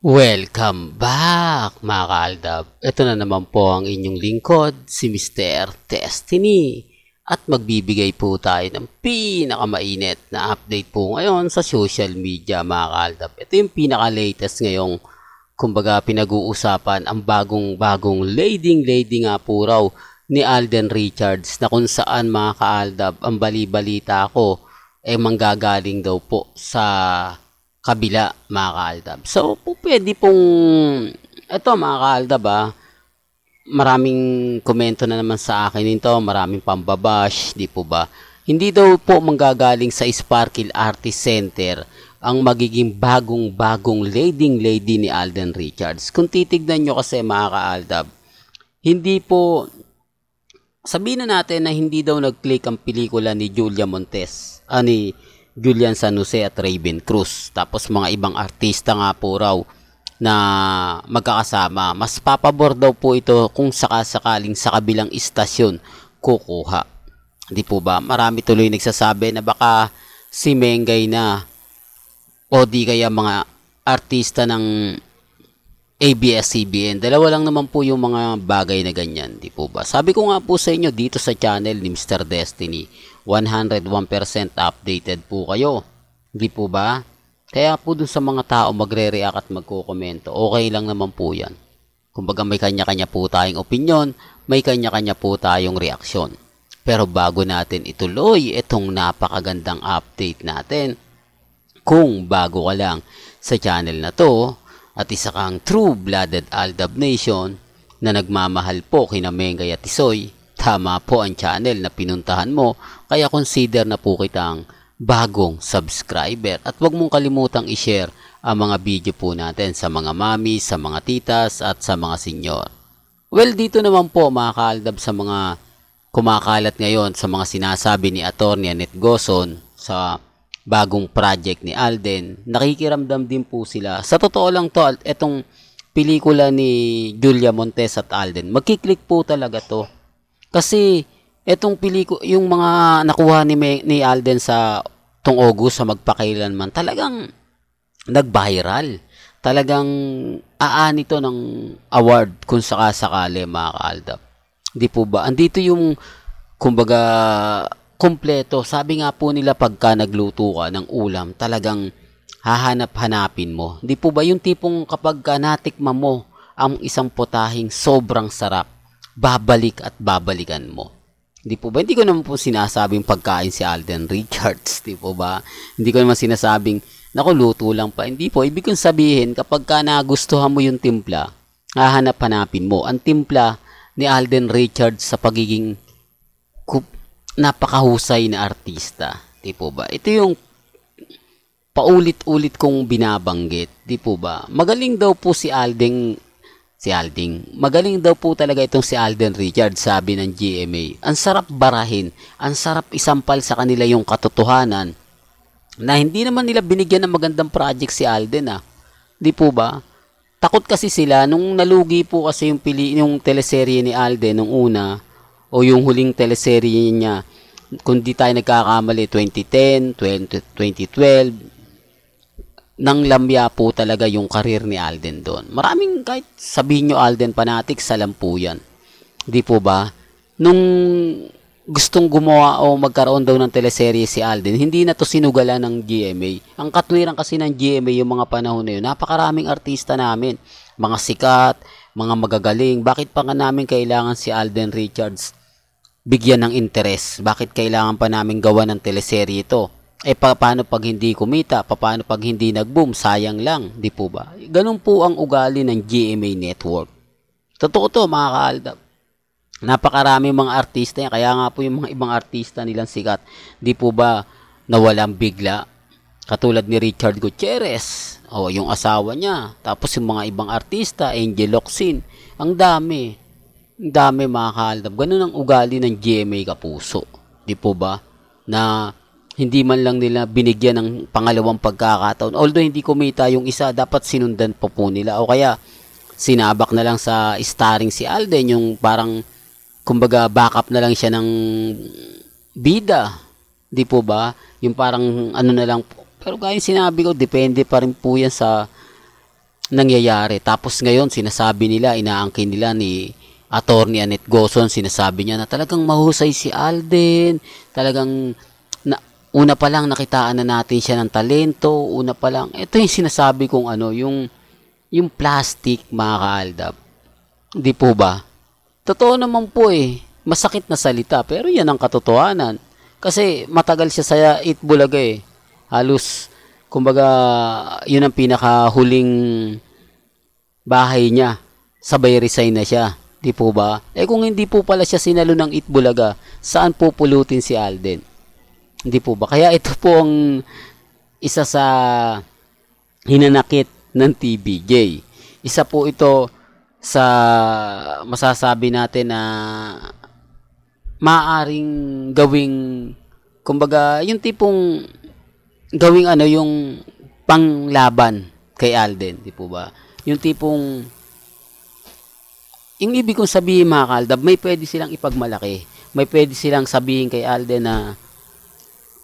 Welcome back mga kaaldab. Ito na naman po ang inyong lingkod, si Mr. Destiny. At magbibigay po tayo ng pinakamainit na update po ngayon sa social media mga kaaldab. Ito yung pinaka-latest ngayong kumbaga pinag-uusapan ang bagong lading nga po raw ni Alden Richards na kung saan mga kaaldab ang bali-balita ko manggagaling daw po sa kabila mga kaaldab. So, pwede pong ito mga kaaldab maraming komento na naman sa akin nito, maraming pambabash, di po ba? Hindi daw po manggagaling sa Sparkle Artist Center ang magiging bagong lady ni Alden Richards. Kung titignan nyo kasi mga kaaldab, hindi po, sabihin na natin na hindi daw nag-click ang pelikula ni Julia Montes, ni Julian San Jose at Raven Cruz. Tapos mga ibang artista nga po raw na magkakasama. Mas papabor daw po ito kung sakasakaling sa kabilang istasyon kukuha. Di po ba? Marami tuloy nagsasabi na baka si Mengay na o di kaya mga artista ng ABS-CBN. Dalawa lang naman po yung mga bagay na ganyan. Di po ba? Sabi ko nga po sa inyo dito sa channel ni Mr. Destiny, 101% updated po kayo. Di po ba? Kaya po dun sa mga tao magre-react at magko-komento, okay lang naman po yan. Kumbaga may kanya-kanya po tayong opinion, may kanya-kanya po tayong reaksyon. Pero bago natin ituloy itong napakagandang update natin, kung bago ka lang sa channel na to, at isa kang true-blooded Aldab Nation na nagmamahal po kina Mengay at Tisoy, tama po ang channel na pinuntahan mo, kaya consider na po kitang bagong subscriber. At huwag mong kalimutang i-share ang mga video po natin sa mga mami, sa mga titas at sa mga senyor. Well, dito naman po mga kaaldab sa mga kumakalat ngayon sa mga sinasabi ni Atty. Annette Gozon sa bagong project ni Alden, nakikiramdam din po sila. Sa totoo lang to, itong pelikula ni Julia Montes at Alden, magkiklik po talaga to. Kasi etong yung mga nakuha ni Alden sa tong August sa magpakailanman, talagang nag-viral. Talagang aani to ng award kung sakasakali mga kaaldab. Di po ba? Andito yung kumbaga kompleto. Sabi nga po nila pagka nagluto ka ng ulam, talagang hahanap-hanapin mo. Di po ba yung tipong kapag natikman mo ang isang potahing sobrang sarap, babalik at babalikan mo. Di po ba? Hindi ko naman po sinasabing pagkain si Alden Richards. Di po ba? Hindi ko naman sinasabing, naku, luto lang pa. Hindi po. Ibig kong sabihin, kapag nagustuhan mo yung timpla, hahanap-hanapin mo. Ang timpla ni Alden Richards sa pagiging napakahusay na artista. Di po ba? Ito yung paulit-ulit kong binabanggit. Di po ba? Magaling daw po si Alding. Magaling daw po talaga itong si Alden Richards, sabi ng GMA. Ang sarap barahin. Ang sarap isampal sa kanila yung katotohanan na hindi naman nila binigyan ng magandang project si Alden Di po ba? Takot kasi sila nung nalugi po kasi yung teleserye ni Alden nung una o yung huling teleserye niya, kung di tayo nagkakamali, 2010, 2012, nang lamya po talaga yung karir ni Alden doon. Maraming kahit sabihin nyo Alden fanatics, alam po yan. Di po ba? Nung gustong gumawa o magkaroon daw ng teleserye si Alden, hindi na to sinugalan ng GMA. Ang katwiran kasi ng GMA yung mga panahon na yun, napakaraming artista namin. Mga sikat, mga magagaling. Bakit pa nga namin kailangan si Alden Richards bigyan ng interes? Bakit kailangan pa namin gawa ng teleserye ito? Paano pag hindi kumita? Paano pag hindi nag-boom? Sayang lang, di po ba? Ganun po ang ugali ng GMA Network. Totoo to mga kaaldab. Napakaraming mga artista yan. Kaya nga po yung mga ibang artista nilang sikat, di po ba, nawalang bigla. Katulad ni Richard Gutierrez, yung asawa niya. Tapos yung mga ibang artista, Angel Locsin. Ang dami mga kaaldab. Ganun ang ugali ng GMA Kapuso. Di po ba? Na hindi man lang nila binigyan ng pangalawang pagkakataon. Although hindi kumita yung isa, dapat sinundan po nila. O kaya sinabak na lang sa starring si Alden, yung parang kumbaga backup na lang siya ng bida. Di po ba? Yung parang ano na lang. Pero gaya sinabi ko, depende pa rin po yan sa nangyayari. Tapos ngayon, sinasabi nila, inaangkin nila ni Attorney Annette Gozon, sinasabi niya na talagang mahusay si Alden, talagang una pa lang nakitaan na natin siya ng talento, una pa lang, ito yung sinasabi kong yung plastic, mga kaaldab. Di po ba? Totoo naman po eh, masakit na salita, pero yan ang katotohanan. Kasi matagal siya sa Itbulaga eh. Halos, kumbaga, yun ang pinakahuling bahay niya. Sabay resign na siya. Di po ba? Eh kung hindi po pala siya sinalo ng Itbulaga, saan po pulutin si Alden? Hindi po ba? Kaya ito po ang isa sa hinanakit ng TVJ. Isa po ito sa masasabi natin na maaaring gawing, kumbaga, yung tipong gawing yung panglaban kay Alden. Di po ba? Yung tipong, yung ibig kong sabihin mga kaaldab, may pwede silang ipagmalaki. May pwede silang sabihin kay Alden na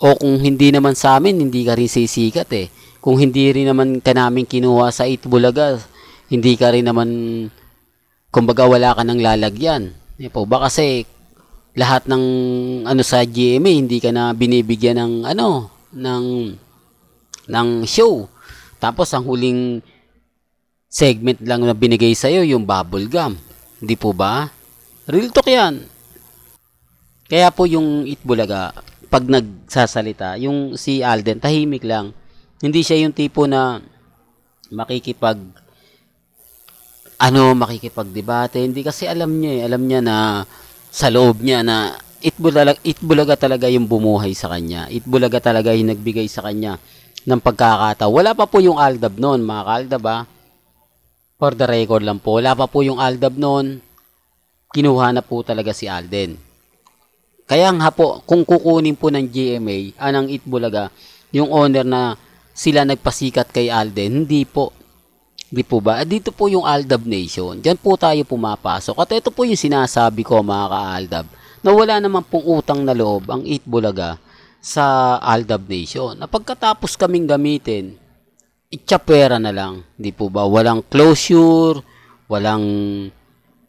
o kung hindi naman sa amin, hindi ka rin sisikat eh. Kung hindi rin naman ka namin kinuha sa Itbulaga, hindi ka rin naman, kumbaga wala ka nang lalagyan. E po ba kasi lahat ng sa GMA, hindi ka na binibigyan ng ng show. Tapos ang huling segment lang na binigay sa'yo, yung bubble gum. Hindi po ba? Real talk yan. Kaya po yung Itbulaga, pag nagsasalita, yung si Alden, tahimik lang. Hindi siya yung tipo na makikipagdebate. Hindi kasi alam niya na sa loob niya na Itbulaga talaga yung bumuhay sa kanya. Itbulaga talaga yung nagbigay sa kanya ng pagkakataon. Wala pa po yung Aldab noon, mga kaaldab ha. For the record lang po, wala pa po yung Aldab noon. Kinuha na po talaga si Alden. Kaya nga po, kung kukunin po ng GMA, ng Itbulaga, yung owner na sila nagpasikat kay Alden, hindi po. Di po ba? Dito po yung Aldab Nation. Diyan po tayo pumapasok. At ito po yung sinasabi ko mga ka-Aldab, na wala naman pong utang na loob ang Itbulaga sa Aldab Nation. Na pagkatapos kaming gamitin, itsyapera na lang. Di po ba? Walang closure, walang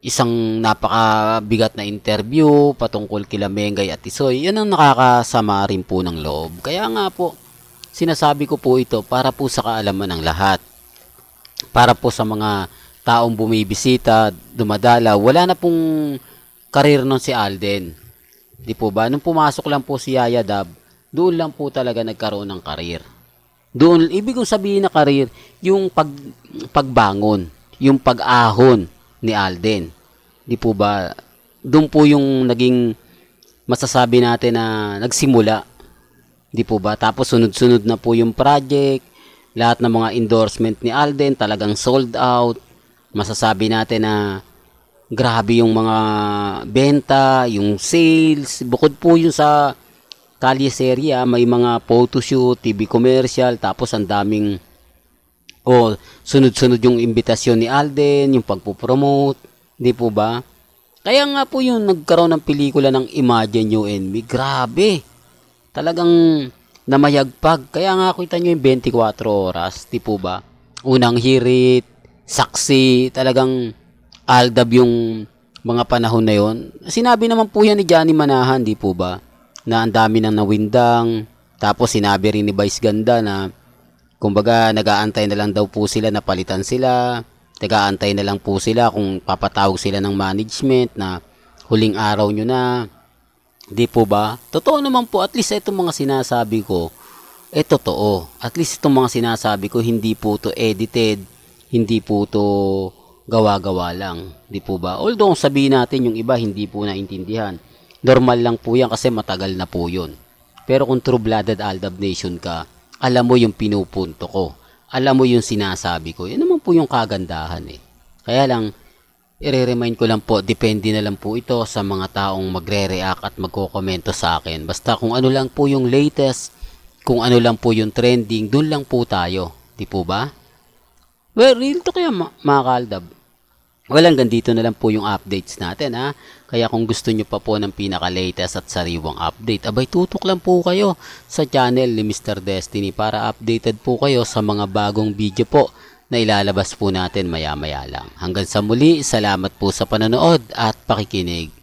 isang napakabigat na interview patungkol kila Mengay at Isoy. Yan ang nakakasama rin po ng loob. Kaya nga po, sinasabi ko po ito para po sa kaalaman ng lahat. Para po sa mga taong bumibisita, dumadala, wala na pong karir nun si Alden. Di po ba? Nung pumasok lang po si Yaya Dab, doon lang po talaga nagkaroon ng karir. Doon, ibig kong sabihin na karir, yung pagbangon, yung pag-ahon ni Alden. Di po ba? Doon po yung naging masasabi natin na nagsimula. Di po ba? Tapos sunod-sunod na po yung project, lahat ng mga endorsement ni Alden talagang sold out. Masasabi natin na grabe yung mga benta, yung sales, bukod po yung sa Kalye Seria, may mga photoshoot, TV commercial, tapos ang daming sunod-sunod yung imbitasyon ni Alden, yung pagpupromote, di po ba? Kaya nga po yung nagkaroon ng pelikula ng Imagine You and Me, grabe. Talagang namayagpag. Kaya nga kita nyo yung 24 oras, di po ba? Unang hirit, saksi, talagang Aldab yung mga panahon na yon. Sinabi naman po yan ni Johnny Manahan, di po ba? Na ang dami nang nawindang. Tapos sinabi rin ni Vice Ganda na kumbaga, nag-aantay na lang daw po sila na palitan sila. Nag-aantay na lang po sila kung papatawag sila ng management na huling araw nyo na. Di po ba? Totoo naman po, at least itong mga sinasabi ko, totoo. At least itong mga sinasabi ko, hindi po to edited, hindi po to gawa-gawa lang. Di po ba? Although, sabihin natin yung iba, hindi po naintindihan. Normal lang po yan kasi matagal na po yun. Pero kung true-blooded Aldab Nation ka, alam mo yung pinupunto ko. Alam mo yung sinasabi ko. Yan naman po yung kagandahan eh. Kaya lang, i-remind ko lang po, depende na lang po ito sa mga taong magre-react at magkokomento sa akin. Basta kung ano lang po yung latest, kung ano lang po yung trending, dun lang po tayo. Di po ba? Well, real to kaya mga kaaldab. Well, hanggang dito na lang po yung updates natin ha. Kaya kung gusto nyo pa po ng pinaka-latest at sariwang update, abay tutok lang po kayo sa channel ni Mr. Destiny para updated po kayo sa mga bagong video po na ilalabas po natin maya-maya lang. Hanggang sa muli, salamat po sa panonood at pakikinig.